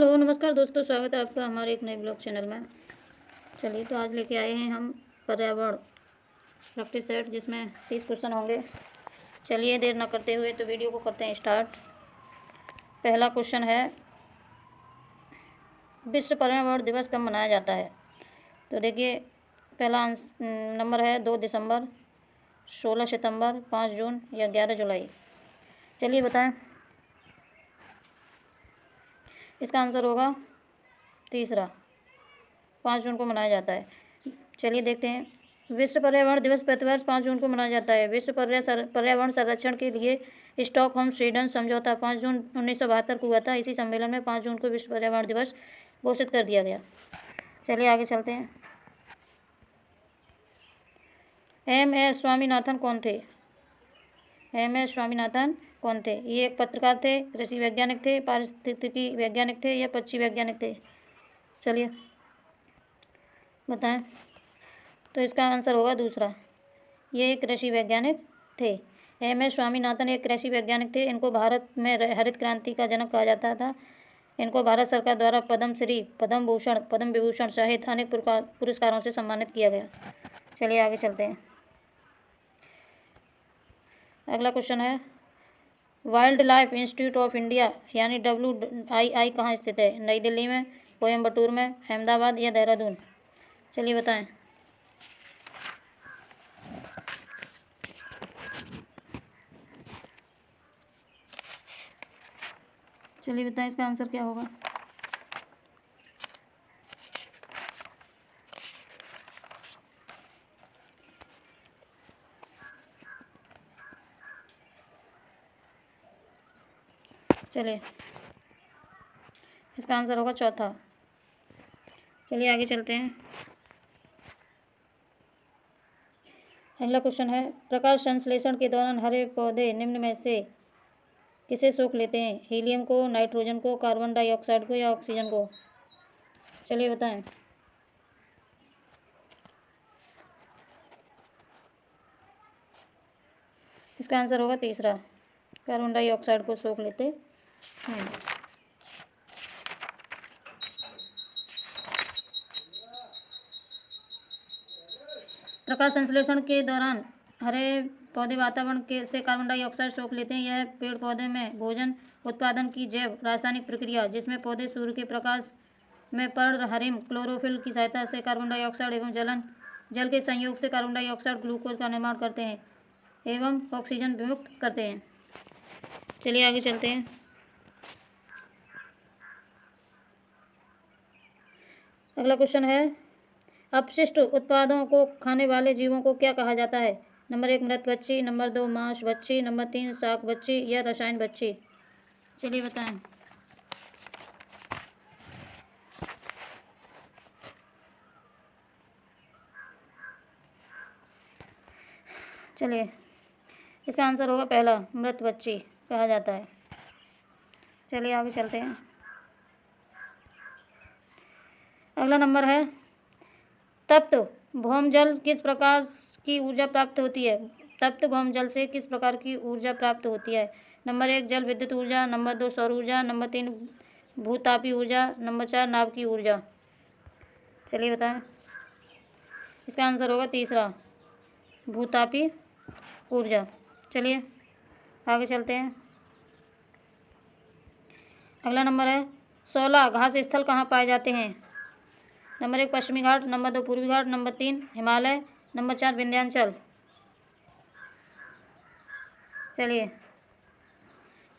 Hello नमस्कार दोस्तों, स्वागत है आपका हमारे एक नए ब्लॉग चैनल में। चलिए, तो आज लेके आए हैं हम पर्यावरण प्रैक्टिस सेट, जिसमें 30 क्वेश्चन होंगे। चलिए, देर ना करते हुए तो वीडियो को करते हैं स्टार्ट। पहला क्वेश्चन है, विश्व पर्यावरण दिवस कब मनाया जाता है? तो देखिए, पहला नंबर है 2 दिसंबर, 16 सितंबर, 5 जून या 11 जुलाई। चलिए बताएं। इसका आंसर होगा तीसरा, 5 जून को मनाया जाता है। चलिए देखते हैं। विश्व पर्यावरण दिवस प्रतिवर्ष 5 जून को मनाया जाता है। विश्व पर्यावरण संरक्षण के लिए स्टॉकहोम स्वीडन समझौता 5 जून 1972 को हुआ था। इसी सम्मेलन में 5 जून को विश्व पर्यावरण दिवस घोषित कर दिया गया। चलिए आगे चलते हैं। एम.एस. स्वामीनाथन कौन थे? एम.एस. स्वामीनाथन कौन थे? ये एक पत्रकार थे, कृषि वैज्ञानिक थे, पारिस्थितिकी वैज्ञानिक थे या पक्षी वैज्ञानिक थे? चलिए बताएं। तो इसका आंसर होगा दूसरा, ये एक कृषि वैज्ञानिक थे। एम.एस. स्वामीनाथन एक कृषि वैज्ञानिक थे। इनको भारत में हरित क्रांति का जनक कहा जाता था। इनको भारत सरकार द्वारा पद्मश्री, पद्म भूषण, पद्म विभूषण सहित अनेक पुरस्कारों से सम्मानित किया गया। चलिए आगे चलते हैं। अगला क्वेश्चन है, wild life institute of India यानी WII कहाँ स्थित है? नई दिल्ली में, कोयम्बटूर में, अहमदाबाद या देहरादून? चलिए बताएं। चलिए बताएं, इसका आंसर क्या होगा? चलिए, इसका आंसर होगा चौथा। चलिए आगे चलते हैं। अगला क्वेश्चन है, प्रकाश संश्लेषण के दौरान हरे पौधे निम्न में से किसे सोख लेते हैं? हीलियम को, नाइट्रोजन को, कार्बन डाइऑक्साइड को या ऑक्सीजन को? चलिए बताएं। इसका आंसर होगा तीसरा, कार्बन डाइऑक्साइड को सोख लेते हैं। प्रकाश संश्लेषण के दौरान हरे पौधे वातावरण के से कार्बन डाइऑक्साइड सोख लेते हैं। यह पेड़ पौधे में भोजन उत्पादन की जैव रासायनिक प्रक्रिया, जिसमें पौधे सूर्य के प्रकाश में पर्णहरित क्लोरोफिल की सहायता से कार्बन डाइऑक्साइड एवं जल के संयोग से कार्बन डाइऑक्साइड ग्लूकोज का निर्माण करते हैं एवं ऑक्सीजन विमुक्त करते हैं। चलिए आगे चलते हैं। अगला क्वेश्चन है, अपशिष्ट उत्पादों को खाने वाले जीवों को क्या कहा जाता है? नंबर 1 मृत बच्ची, नंबर 2 मांस बच्ची, नंबर 3 शाक बच्ची या रसायन बच्ची? चलिए बताएं। चलिए, इसका आंसर होगा पहला, मृत बच्ची कहा जाता है। चलिए आगे चलते हैं। अगला नंबर है, तप्त भौमजल किस प्रकार की ऊर्जा प्राप्त होती है? तप्त भौमजल से किस प्रकार की ऊर्जा प्राप्त होती है? नंबर 1 जल विद्युत ऊर्जा, नंबर 2 सौर ऊर्जा, नंबर 3 भूतापी ऊर्जा, नंबर 4 नाभ की ऊर्जा? चलिए बताएं। इसका आंसर होगा तीसरा, भूतापी ऊर्जा। चलिए आगे चलते हैं। अगला नंबर है, 16 घास स्थल कहाँ पाए जाते हैं? नंबर 1 पश्चिमी घाट, नंबर 2 पूर्वी घाट, नंबर 3 हिमालय, नंबर 4 विंध्याचल? चलिए,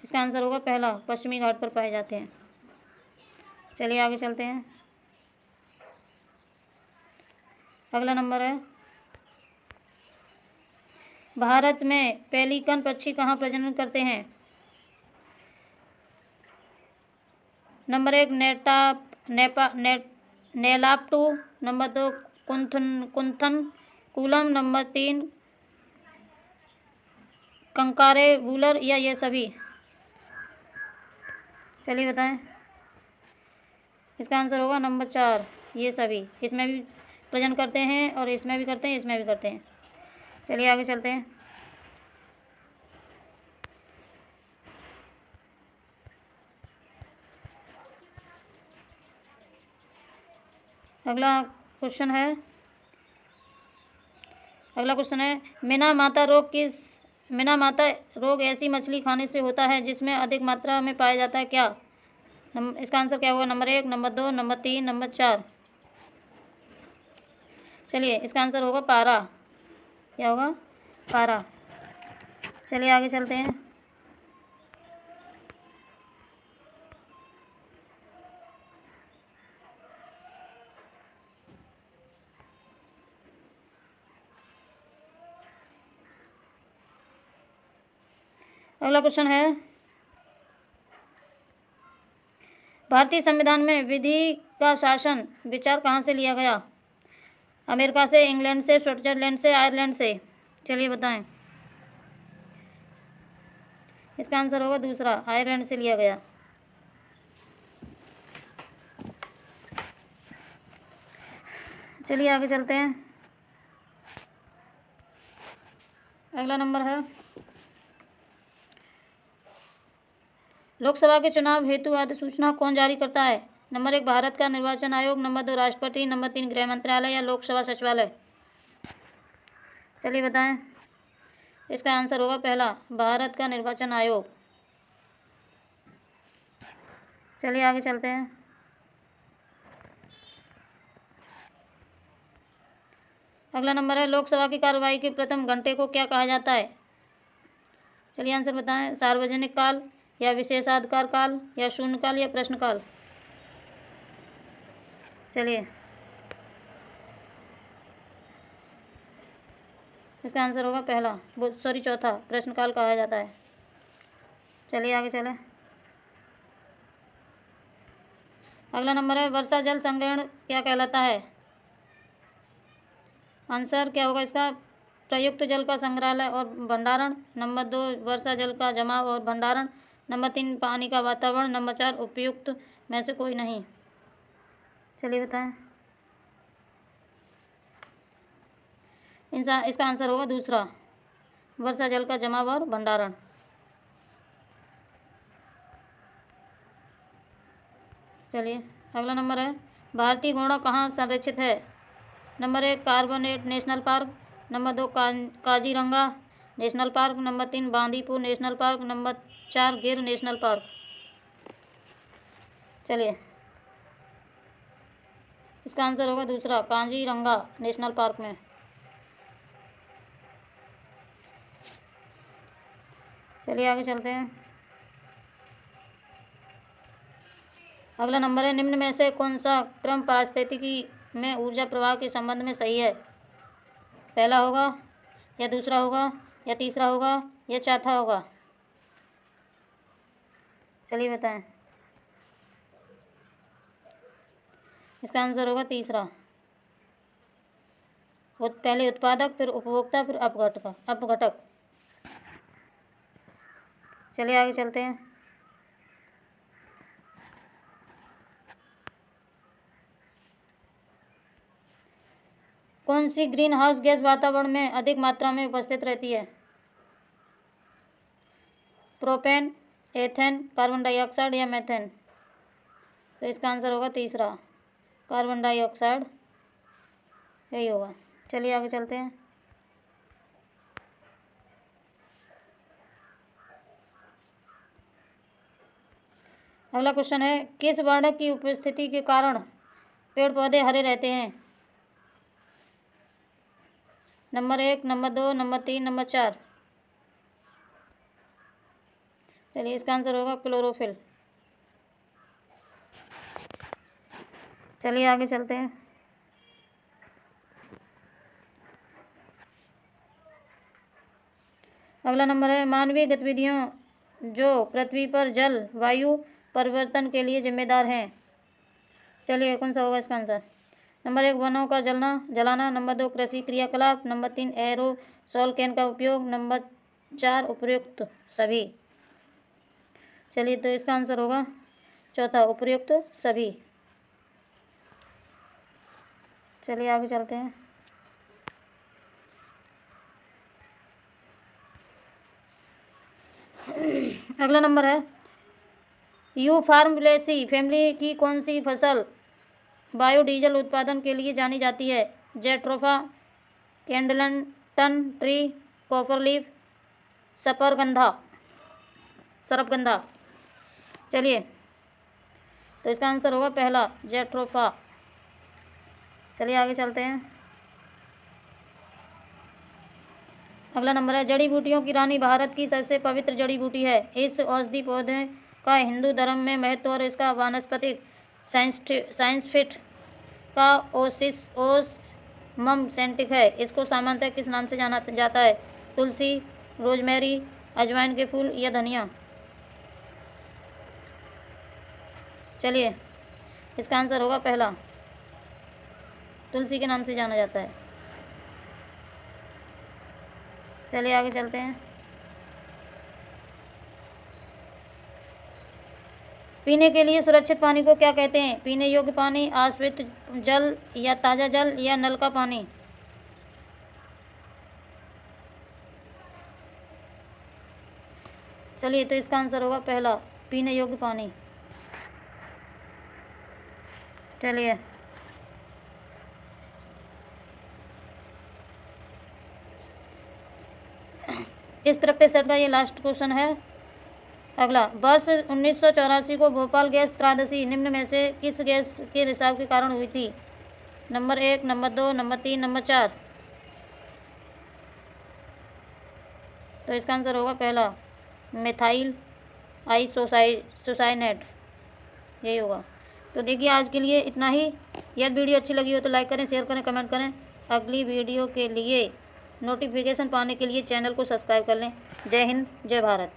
इसका आंसर होगा पहला, पश्चिमी घाट पर पाए जाते हैं। चलिए आगे चलते हैं। अगला नंबर है, भारत में पेलिकन पक्षी कहाँ प्रजनन करते हैं? Number 1 Nelapattu, number 2 Koonthankulam, number 3 कंकारे वूलर या ये सभी? चलिए बताएं। इसका आंसर होगा नंबर 4, ये सभी। इसमें भी प्रजनन करते हैं और इसमें भी करते हैं, इसमें भी करते हैं। चलिए आगे चलते हैं। अगला क्वेश्चन है मीना माता रोग ऐसी मछली खाने से होता है जिसमें अधिक मात्रा में पाया जाता है क्या? इसका आंसर क्या होगा? Number 1, number 2, number 3, number 4। चलिए, इसका आंसर होगा पारा। क्या होगा? पारा। चलिए आगे चलते हैं। अगला क्वेश्चन है भारतीय संविधान में विधि का शासन विचार कहाँ से लिया गया? अमेरिका से, इंग्लैंड से, स्विट्जरलैंड से, आयरलैंड से। चलिए बताएं। इसका आंसर होगा दूसरा, आयरलैंड से लिया गया। चलिए आगे चलते हैं। अगला नंबर है लोकसभा के चुनाव हेतु अधिसूचना कौन जारी करता है? नंबर 1, भारत का निर्वाचन आयोग, नंबर 2, राष्ट्रपति, नंबर 3, गृह मंत्रालय या लोकसभा सचिवालय। चलिए बताएं। इसका आंसर होगा पहला, भारत का निर्वाचन आयोग। चलिए आगे चलते हैं। अगला नंबर है लोकसभा की कार्यवाही के प्रथम घंटे को क्या कहा जाता है? चलिए आंसर बताएं। सार्वजनिक काल या विशेषाधिकार काल या शून्यकाल या प्रश्नकाल। चलिए, इसका आंसर होगा पहला, चौथा, प्रश्नकाल कहा जाता है। चलिए आगे चलें। अगला नंबर है वर्षा जल संग्रहण क्या कहलाता है? आंसर क्या होगा इसका? प्रयुक्त जल का संग्रहालय और भंडारण। नंबर 2, वर्षा जल का जमाव और भंडारण। नंबर 3, पानी का वातावरण। नंबर 4, उपयुक्त में से कोई नहीं। चलिए बताएं। इसका आंसर होगा दूसरा, वर्षा जल का जमाव और भंडारण। चलिए अगला नंबर है भारतीय घोड़ा कहाँ संरक्षित है? Number 1, carbonate national park. Number 2, Kaziranga national park. Number 3, Bandipur national park. Number 4, गिर नेशनल पार्क। चलिए, इसका आंसर होगा दूसरा, काजीरंगा नेशनल पार्क में। चलिए आगे चलते हैं। अगला नंबर है निम्न में से कौन सा क्रम पारिस्थितिकी में ऊर्जा प्रवाह के संबंध में सही है? पहला होगा या दूसरा होगा या तीसरा होगा या चौथा होगा? चलिए बताएं। इसका आंसर होगा तीसरा, पहले उत्पादक, फिर उपभोक्ता, फिर अपघटक। चलिए आगे चलते हैं। कौन सी ग्रीन हाउस गैस वातावरण में अधिक मात्रा में उपस्थित रहती है? प्रोपेन, एथेन, कार्बन डाइऑक्साइड या मेथेन? तो इसका आंसर होगा तीसरा, कार्बन डाइऑक्साइड, यही होगा। चलिए आगे चलते हैं। अगला क्वेश्चन है किस वर्णक की उपस्थिति के कारण पेड़ पौधे हरे रहते हैं? Number 1, number 2, number 3, number 4। चलिए, इसका आंसर होगा क्लोरोफिल। चलिए आगे चलते हैं। अगला नंबर है मानवीय गतिविधियों जो पृथ्वी पर जल वायु परिवर्तन के लिए जिम्मेदार हैं। चलिए, कौन सा होगा इसका आंसर? नंबर 1, वनों का जलाना। नंबर 2, कृषि क्रियाकलाप। नंबर 3, एरोसोल कैन का उपयोग। नंबर 4, उपयुक्त सभी। चलिए, तो इसका आंसर होगा चौथा, उपयुक्त सभी। चलिए आगे चलते हैं। अगला नंबर है यूफार्बिएसी फैमिली की कौन सी फसल बायोडीजल उत्पादन के लिए जानी जाती है? Jatropha, candlenut tree, copperleaf, sarpagandha. चलिए, तो इसका आंसर होगा पहला, जेट्रोफा। चलिए आगे चलते हैं। अगला नंबर है, जड़ी बूटियों की रानी भारत की सबसे पवित्र जड़ी बूटी है। इस औषधि पौधे का हिंदू धर्म में महत्व और इसका वानस्पतिक साइंटिफिक का ओसिमम सेंटिक है। इसको सामान्यतः किस नाम से जाना जाता है? तुलसी, रोजमेरी, अजवाइन के फूल या धनिया? चलिए, इसका आंसर होगा पहला, तुलसी के नाम से जाना जाता है। चलिए आगे चलते हैं। पीने के लिए सुरक्षित पानी को क्या कहते हैं? पीने योग्य पानी, आश्रित जल या ताज़ा जल या नल का पानी? चलिए, तो इसका आंसर होगा पहला, पीने योग्य पानी। चलिए, इस प्रैक्टिस सेट का ये लास्ट क्वेश्चन है। अगला, वर्ष 1984 को भोपाल गैस त्रासदी निम्न में से किस गैस के रिसाव के कारण हुई थी? Number 1, number 2, number 3, number 4? तो इसका आंसर होगा पहला, मिथाइल आइसोसाइनेट, यही होगा। तो देखिए, आज के लिए इतना ही। यदि वीडियो अच्छी लगी हो तो लाइक करें, शेयर करें, कमेंट करें। अगली वीडियो के लिए नोटिफिकेशन पाने के लिए चैनल को सब्सक्राइब कर लें। जय हिंद, जय भारत।